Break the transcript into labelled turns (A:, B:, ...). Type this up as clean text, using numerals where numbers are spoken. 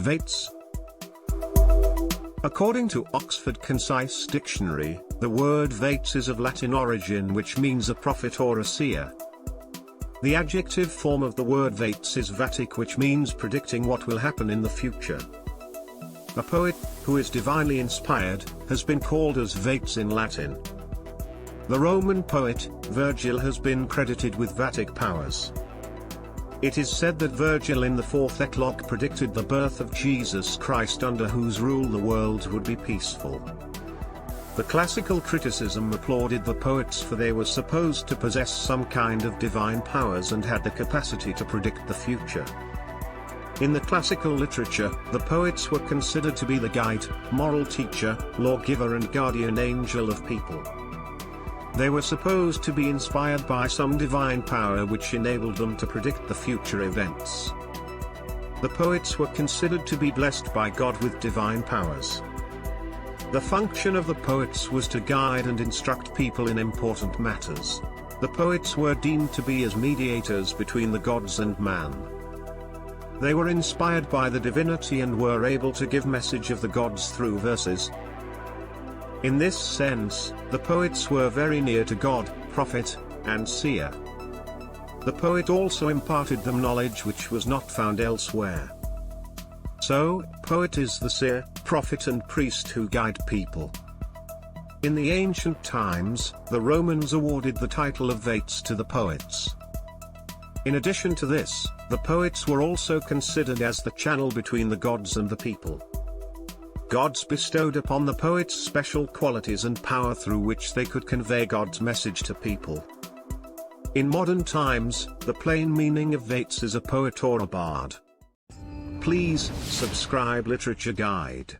A: Vates. According to Oxford Concise Dictionary, the word vates is of Latin origin, which means a prophet or a seer. The adjective form of the word vates is vatic, which means predicting what will happen in the future. A poet, who is divinely inspired, has been called as vates in Latin. The Roman poet, Virgil, has been credited with vatic powers. It is said that Virgil in the 4th eclogue predicted the birth of Jesus Christ, under whose rule the world would be peaceful. The classical criticism applauded the poets, for they were supposed to possess some kind of divine powers and had the capacity to predict the future. In the classical literature, the poets were considered to be the guide, moral teacher, lawgiver and guardian angel of people. They were supposed to be inspired by some divine power which enabled them to predict the future events. The poets were considered to be blessed by God with divine powers. The function of the poets was to guide and instruct people in important matters. The poets were deemed to be as mediators between the gods and man. They were inspired by the divinity and were able to give message of the gods through verses. In this sense, the poets were very near to God, prophet, and seer. The poet also imparted them knowledge which was not found elsewhere. So, poet is the seer, prophet and priest who guide people. In the ancient times, the Romans awarded the title of vates to the poets. In addition to this, the poets were also considered as the channel between the gods and the people. Gods bestowed upon the poets special qualities and power through which they could convey God's message to people. In modern times, the plain meaning of vates is a poet or a bard. Please subscribe Literature Guide.